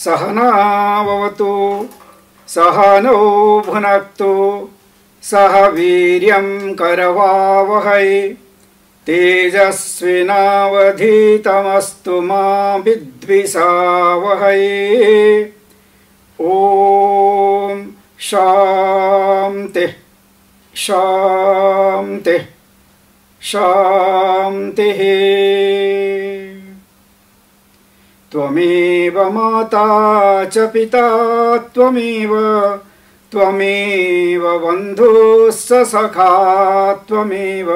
सहनावतु सहनौ भुनक्तु सह वीर्यं करवावहै तेजस्विनावधीतमस्तु मा विद्विषावहै। ॐ शान्तिः शान्तिः शान्तिः। त्वमेव माता च पिता त्वमेव त्वमेव बन्धुश्च सखा त्वमेव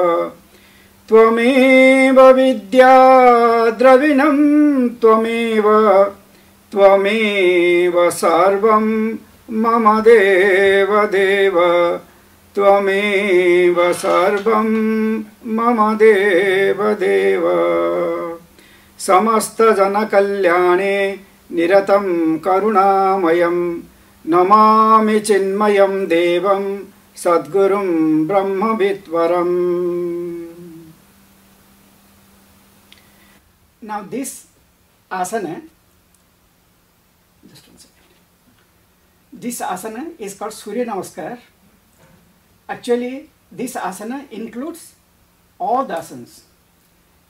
त्वमेव विद्या द्रविणं त्वमेव त्वमेव सर्वं मम देव देव त्वमेव सर्वं मम देव देव। समस्त जनकल्याणे निरतं करुणामयं नमामि चिन्मयं देवं सद्गुरुं ब्रह्मविद्वरम्। Now this asana, just 1 second. This asana is called Surya Namaskar. Actually, this asana includes all the asanas.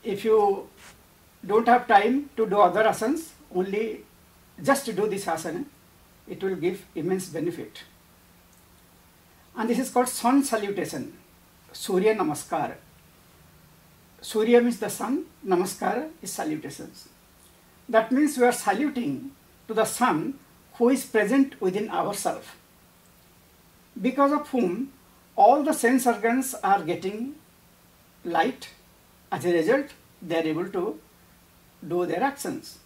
If you don't have time to do other asanas, only just to do this asana, it will give immense benefit. And this is called sun salutation, Surya Namaskar. Surya means the sun, Namaskar is salutations. That means we are saluting to the sun who is present within ourselves, because of whom all the sense organs are getting light. As a result, they are able to do their actions.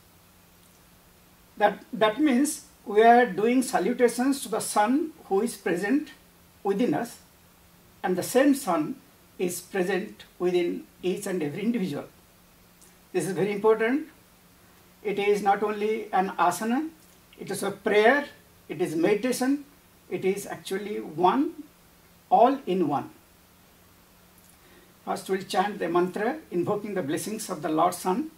That means we are doing salutations to the sun who is present within us, and the same sun is present within each and every individual. This is very important. It is not only an asana, it is a prayer, it is meditation, it is actually one, all in one. First we'll chant the mantra invoking the blessings of the Lord Sun.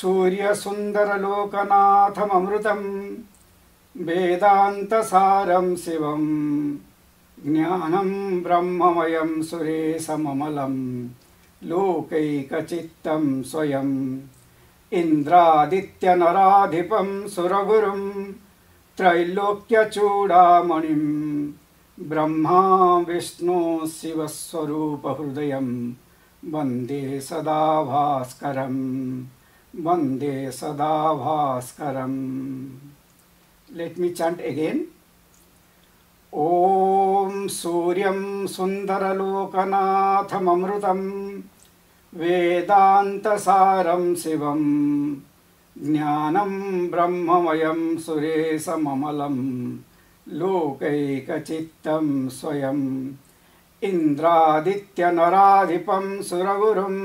सूर्यसुन्दरलोकनाथममृतं वेदान्तसारं शिवं ज्ञानं ब्रह्ममयं सुरेशममलं लोकैकचित्तं स्वयं इन्द्रादित्यनराधिपं सुरगुरुं त्रैलोक्यचूडामणिं ब्रह्मा विष्णु शिवस्वरूपहृदयं वन्दे सदा भास्करम् वन्दे सदा भास्करम्। Let me chant again. ॐ सूर्यं सुन्दरलोकनाथममृतं वेदान्तसारं शिवं ज्ञानं ब्रह्ममयं सुरेशममलं लोकैकचित्तं स्वयं इन्द्रादित्यनराधिपं सुरगुरुं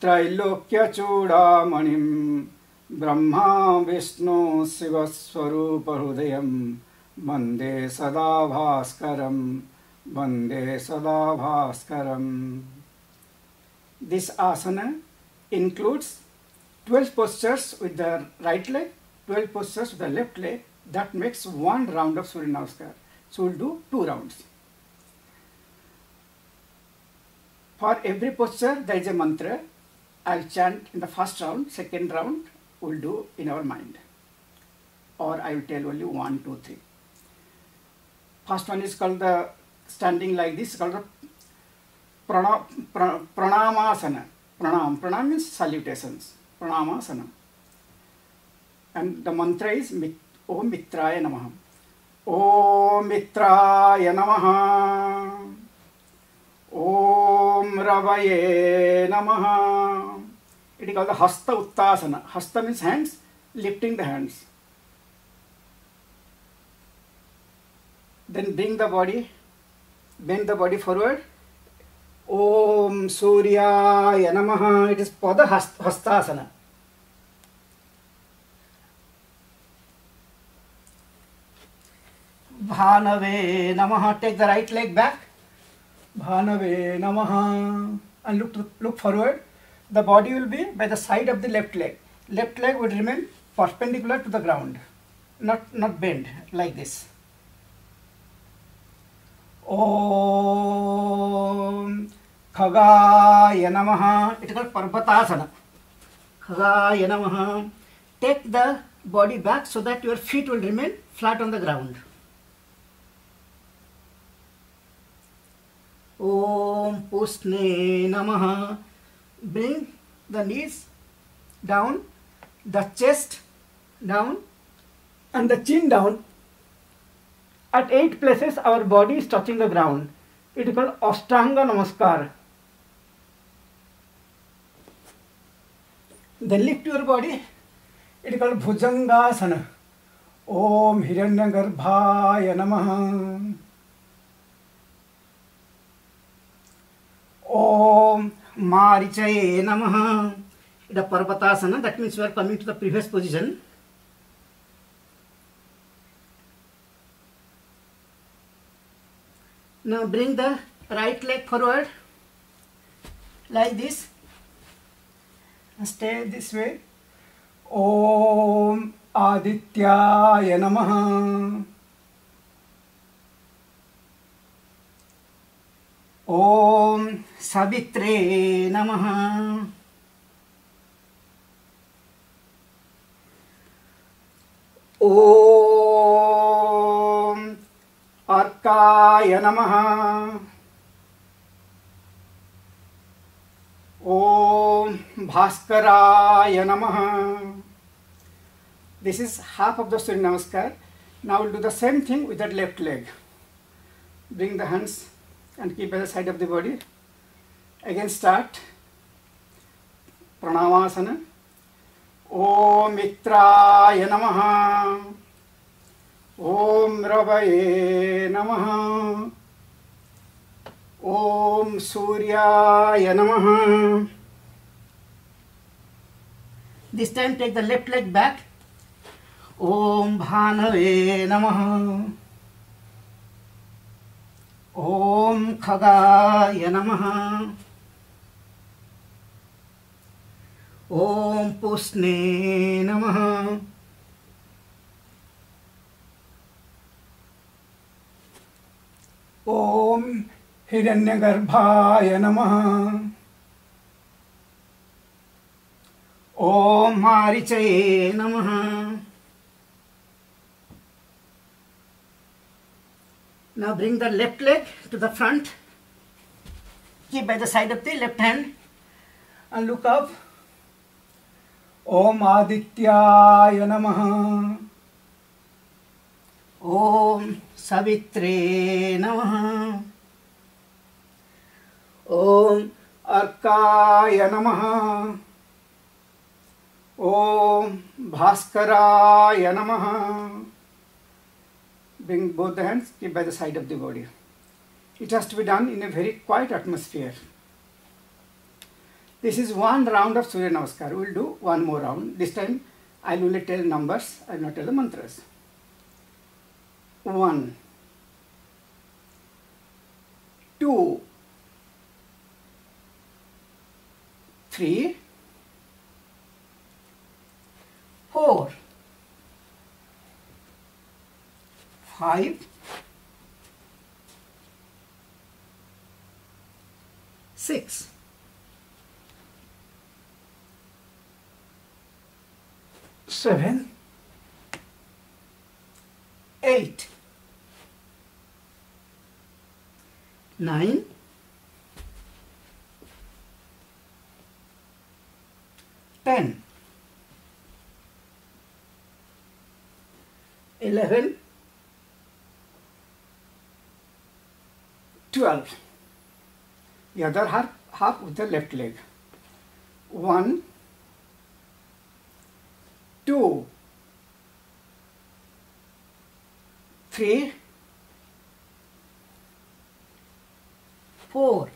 त्रैलोक्यचूडामणिं ब्रह्मा विष्णु शिवस्वरूपहृदयं वन्दे सदा भास्करं वन्दे सदा भास्करम्। This asana includes 12 postures with the right leg, 12 postures with the left leg. That makes one round of Surya Namaskar. So we'll do 2 rounds. For every posture, there is a mantra. I'll chant in the first round. Second round, we'll do in our mind. Or I will tell only 1, 2, 3. First one is called the standing like this, called the pranamasana. Pranam means salutations. Pranamasana. And the mantra is Om Mitraya Namaha. Om Mitraya Namaha. Om Ravaye Namaha. It is called the Hasta Uttasana. Hasta means hands, lifting the hands. Then bring the body, bend the body forward. Om Suryaya Namaha. It is Pada Hastasana. Bhanave Namaha. Take the right leg back. Bhanave Namaha. And look forward. The body will be by the side of the left leg. Left leg would remain perpendicular to the ground, not bend like this. Om Khagaya Namaha. It is called Parvatasana. Khagaya Namaha. Take the body back so that your feet will remain flat on the ground. Om Pusne Namaha. Bring the knees down, the chest down, and the chin down. At 8 places, our body is touching the ground. It is called Ashtanga Namaskar. Then lift your body. It is called Bhujangasana. Om Hiranyagarbhaya Namaha. Om Marichaye Namaha. It is a Parvatasana. That means we are coming to the previous position. Now bring the right leg forward like this and stay this way. Om Adityaya Namaha. Om Savitre Namaha. Om Arkaya Namaha. Om Bhaskaraya Namaha. This is half of the Surya Namaskar. Now we'll do the same thing with that left leg. Bring the hands and keep by the side of the body. Again start. Pranamasana. Om Mitraya Namaha. Om Ravaye Namaha. Om Suryaya Namaha. This time take the left leg back. Om Bhanave Namaha. Om Khagaya Namaha. Om Pusne Namaha. Om Hiranyagarbhaya Namaha. Om Marichaye Namaha. Now bring the left leg to the front. Keep by the side of the left hand and look up. Om Adityaya Namaha. Om Savitre Namaha. Om Arkaya Namaha. Om Bhaskaraya Namaha. Bring both the hands, keep by the side of the body. It has to be done in a very quiet atmosphere. This is one round of Surya Namaskar. We will do one more round. This time I will only tell numbers, I will not tell the mantras. 1, 2, 3, 4, 5, 6, 7, 8, 9, 10, 11, 12. The other half with the left leg. 1, 2, 3, 4,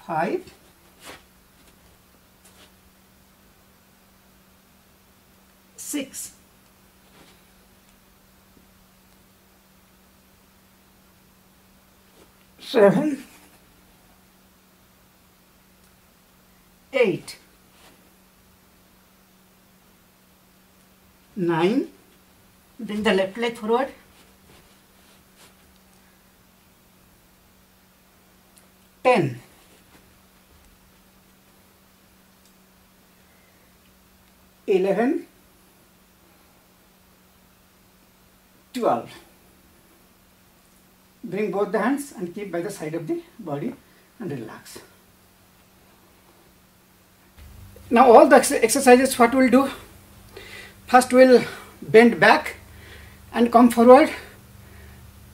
5, 6, 7, 8, 9, bring the left leg forward, 10, 11, 12. Bring both the hands and keep by the side of the body and relax. Now all the exercises what we'll do, first we'll bend back and come forward,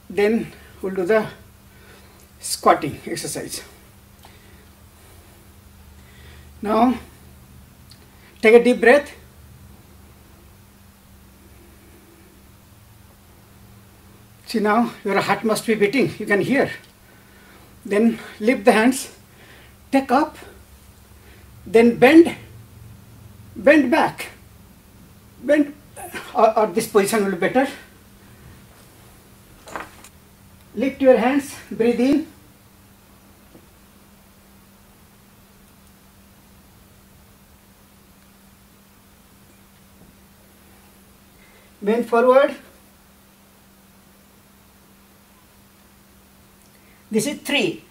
then we'll do the squatting exercise. Now take a deep breath. See, now your heart must be beating, you can hear. Then lift the hands, take up, then bend back, bend, or this position will be better. Lift your hands, breathe in, bend forward. This is 3.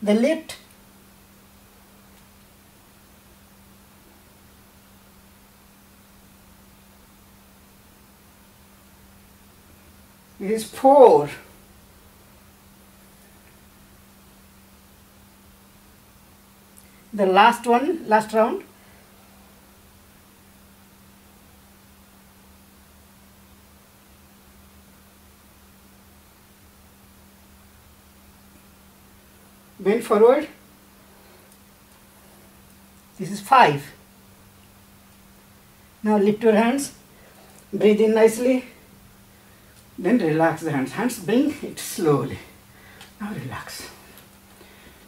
Then lift, this is 4. The last one, last round. Bend forward. This is 5. Now lift your hands, breathe in nicely, then relax the hands. Hands bring it slowly. Now relax.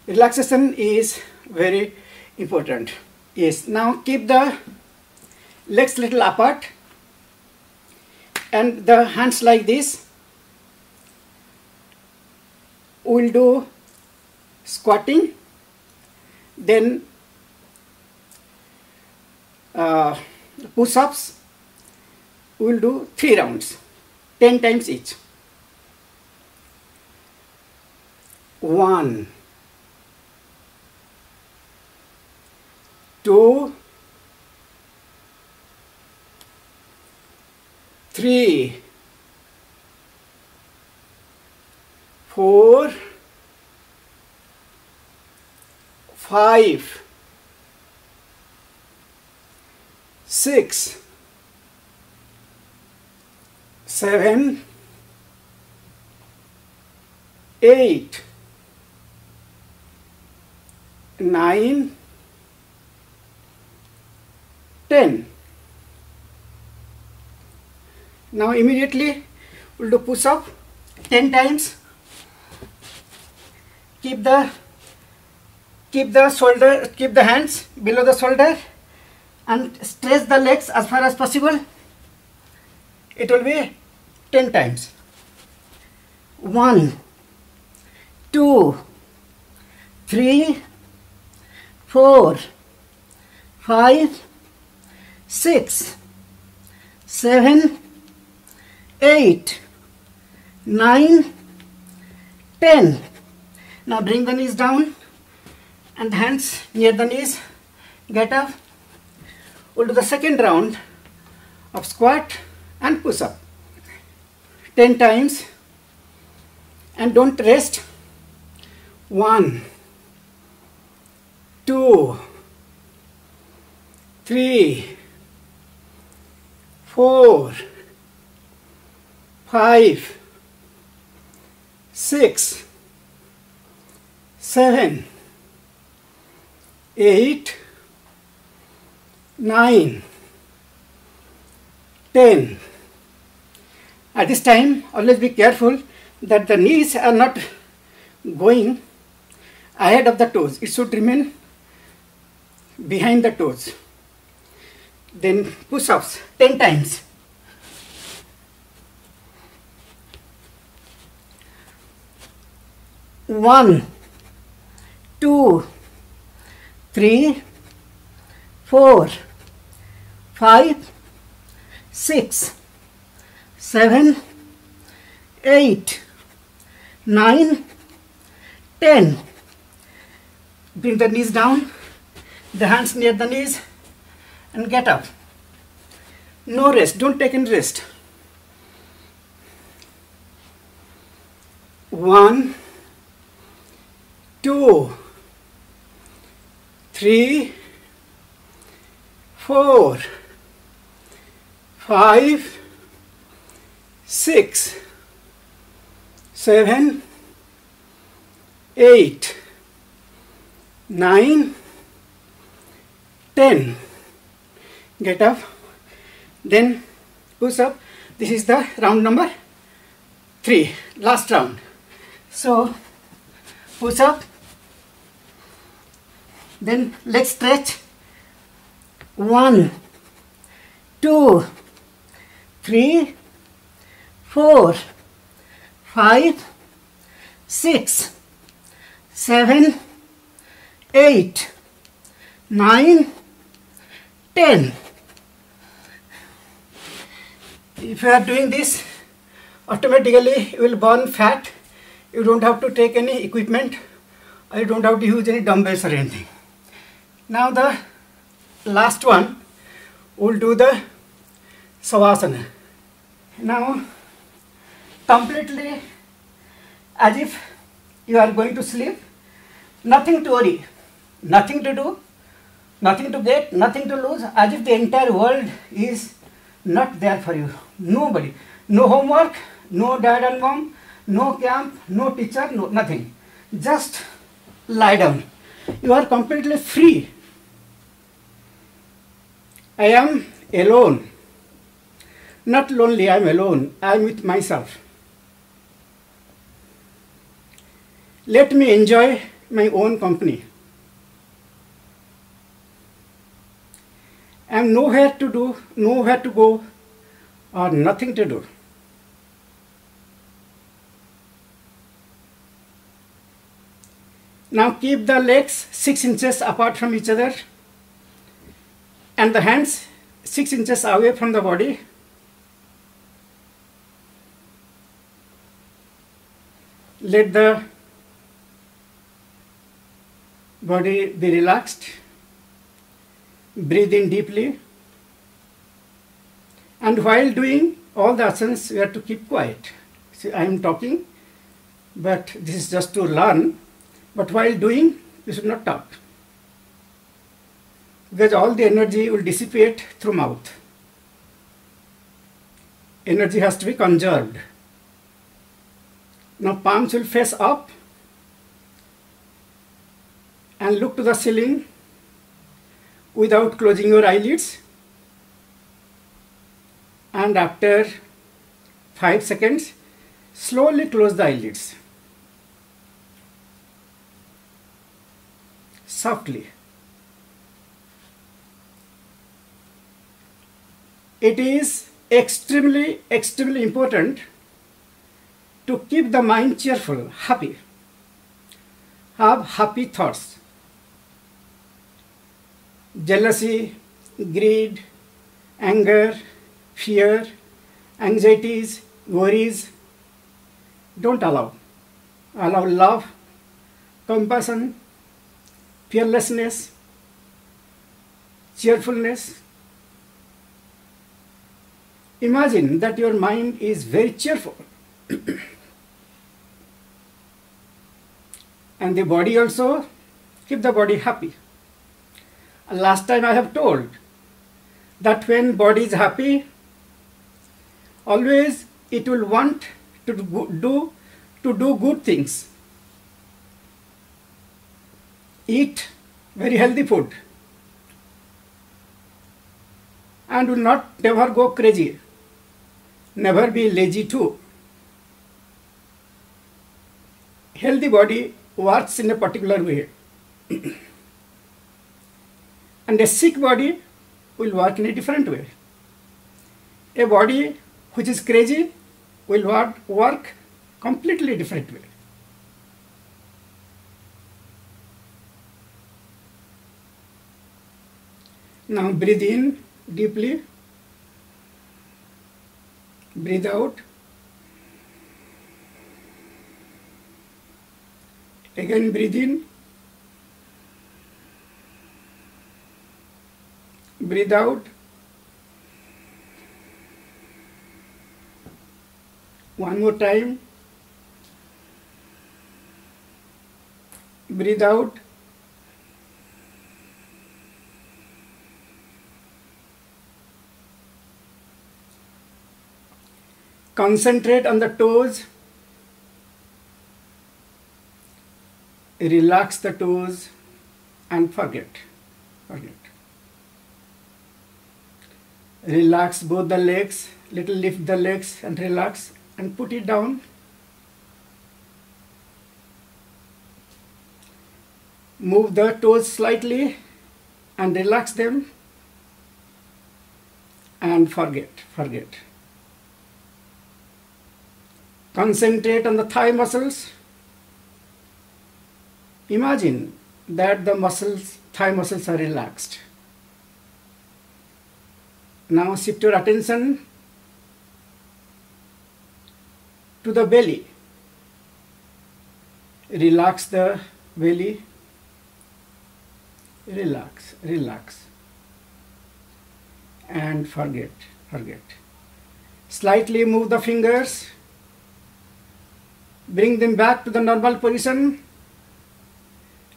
Relaxation is very important. Yes, now keep the legs little apart and the hands like this. We'll do squatting, then push-ups. We'll do 3 rounds, 10 times each. 1, 2, 3, 4, 5, 6, 7, 8, 9, 10. Now immediately we'll do push up 10 times. Keep the shoulder, keep the hands below the shoulder and stretch the legs as far as possible. It will be 10 times. 1, 2, 3, 4, 5, 6, 7, 8, 9, 10. Now bring the knees down and hands near the knees. Get up. We'll do the second round of squat and push up 10 times, and don't rest. 1, 2, 3, 4, 5, 6, 7, 8, 9, 10. At this time, always be careful that the knees are not going ahead of the toes. It should remain behind the toes. Then push-ups 10 times. One, 2, 3, 4, 5, 6, 7, 8, 9, 10. Bring the knees down, the hands near the knees, and get up. No rest, don't take any rest. 1, 2, 3, 4, 5, 6, 7, 8, 9, 10. Get up, then push up. This is the round number 3, last round. So push up, then leg stretch. 1, 2, 3, 4, 5, 6, 7, 8, 9, 10. If you are doing this, automatically you will burn fat. You don't have to take any equipment, or you don't have to use any dumbbells or anything. Now the last one, we'll do the Savasana. Now completely as if you are going to sleep, nothing to worry, nothing to do, nothing to get, nothing to lose, as if the entire world is not there for you. Nobody, no homework, no dad and mom, no camp, no teacher, no nothing. Just lie down. You are completely free. I am alone. Not lonely, I am alone. I am with myself. Let me enjoy my own company. I am nowhere to do, nowhere to go, or nothing to do. Now keep the legs 6 inches apart from each other and the hands 6 inches away from the body. Let the body be relaxed. Breathe in deeply. And while doing all the asanas, we have to keep quiet. See, I am talking, but this is just to learn. But while doing, you should not talk, because all the energy will dissipate through mouth. Energy has to be conserved. Now palms will face up and look to the ceiling without closing your eyelids. And after 5 seconds, slowly close the eyelids. Softly. It is extremely important to keep the mind cheerful, happy. have happy thoughts. Jealousy, greed, anger, fear, anxieties, worries, don't allow. Allow love, compassion, fearlessness, cheerfulness. Imagine that your mind is very cheerful. And the body also, keep the body happy. Last time I have told that when body is happy, always it will want to do good things. Eat very healthy food and will not never go crazy. Never be lazy too. Healthy body works in a particular way. And a sick body will work in a different way. A body which is crazy will work completely different way. Now breathe in deeply. Breathe out. Again breathe in. Breathe out. One more time. Breathe out. Concentrate on the toes. Relax the toes and forget. Relax both the legs. Little lift the legs and relax and put it down. Move the toes slightly and relax them and forget. Concentrate on the thigh muscles. Imagine that the thigh muscles are relaxed. Now shift your attention to the belly. Relax the belly. Relax. And forget. Slightly move the fingers. Bring them back to the normal position.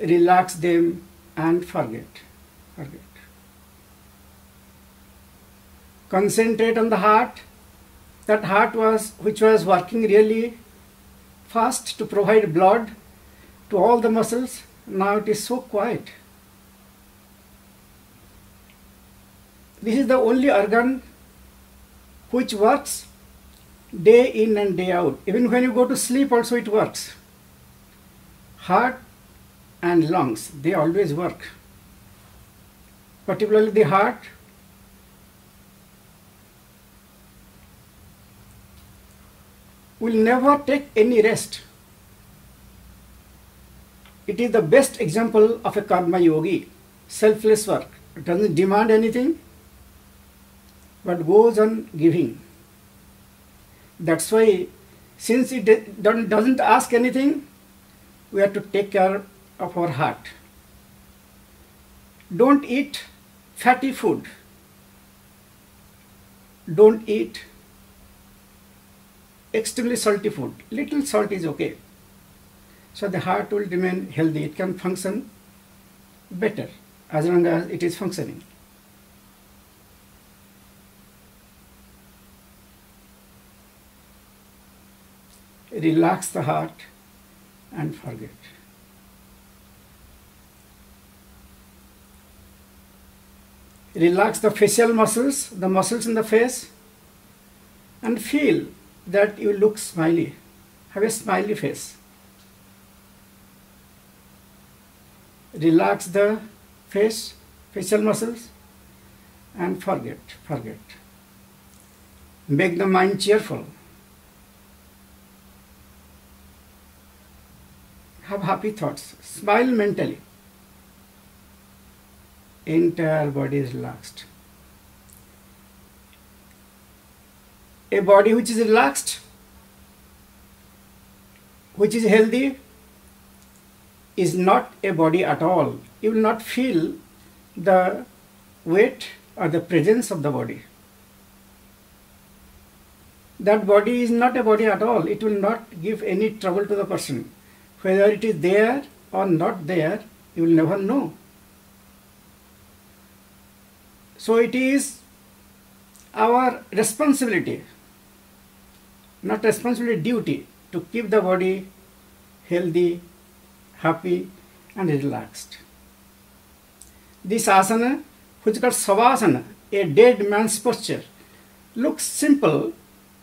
Relax them and forget. Concentrate on the heart. That heart which was working really fast to provide blood to all the muscles. Now it is so quiet. This is the only organ which works day in and day out. Even when you go to sleep also it works. Heart and lungs, they always work. Particularly the heart. Will never take any rest. It is the best example of a karma yogi. Selfless work. It doesn't demand anything, but goes on giving. That's why, since it doesn't ask anything, we have to take care of our heart. Don't eat fatty food. Don't eat extremely salty food. Little salt is okay. So the heart will remain healthy. It can function better as long as it is functioning. Relax the heart and forget. Relax the facial muscles, the muscles in the face, and feel that you look smiley. Have a smiley face. Relax the face, facial muscles, and forget. Make the mind cheerful. have happy thoughts, smile mentally. Entire body is relaxed. A body which is relaxed, which is healthy, is not a body at all. You will not feel the weight or the presence of the body. That body is not a body at all. It will not give any trouble to the person. Whether it is there or not there, you will never know. So it is our responsibility, not responsibility, duty, to keep the body healthy, happy and relaxed. This asana, which is called Savasana, a dead man's posture, looks simple,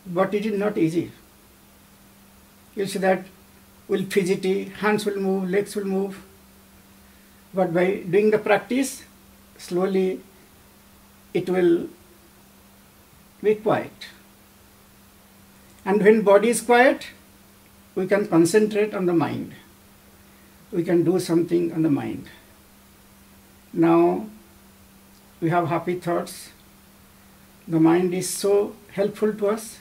but it is not easy. You see that will fidgety, hands will move, legs will move. But by doing the practice, slowly it will be quiet. And when body is quiet, we can concentrate on the mind. We can do something on the mind. Now we have happy thoughts. The mind is so helpful to us.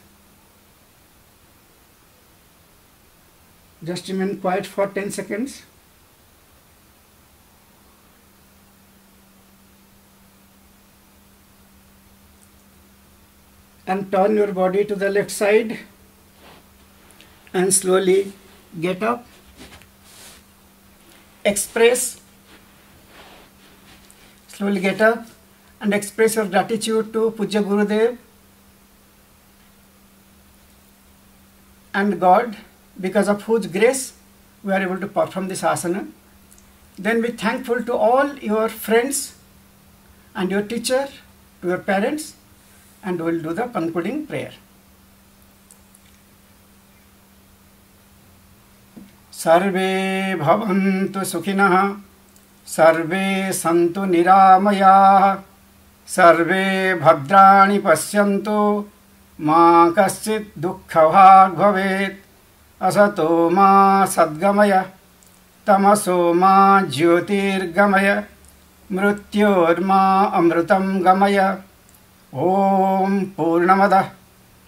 Just remain quiet for 10 seconds. And turn your body to the left side and slowly get up. Express. Slowly get up and express your gratitude to Pujya Gurudev and God, because of whose grace we are able to perform this asana. Then be thankful to all your friends and your teacher, to your parents, and we will do the concluding prayer. Sarve bhavantu sukhinah, sarve santu niramayah, sarve bhadrani pasyantu, ma kaschit dukkha bhavet, asato ma sadgamaya, tamaso ma jyotirgamaya, mrutyorma amrutam gamaya. Om Purnamadah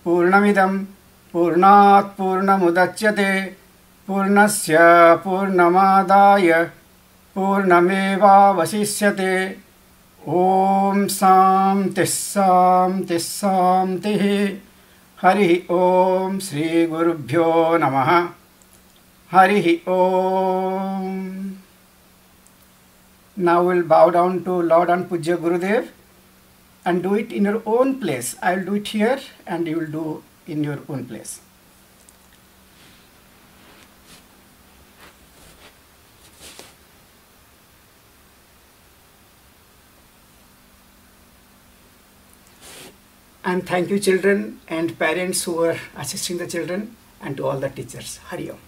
Purnamidam Purnat Purnamudachyate Purnasya Purnamadaya Purnameva Vasishyate. Om Samti Samti Samti. Hari Om Sri Gurubhyo Namaha. Hari Om. Now we'll bow down to Lord and Pujya Gurudev and do it in your own place. I will do it here and you will do in your own place. And thank you children and parents who are assisting the children, and to all the teachers. Hari Om.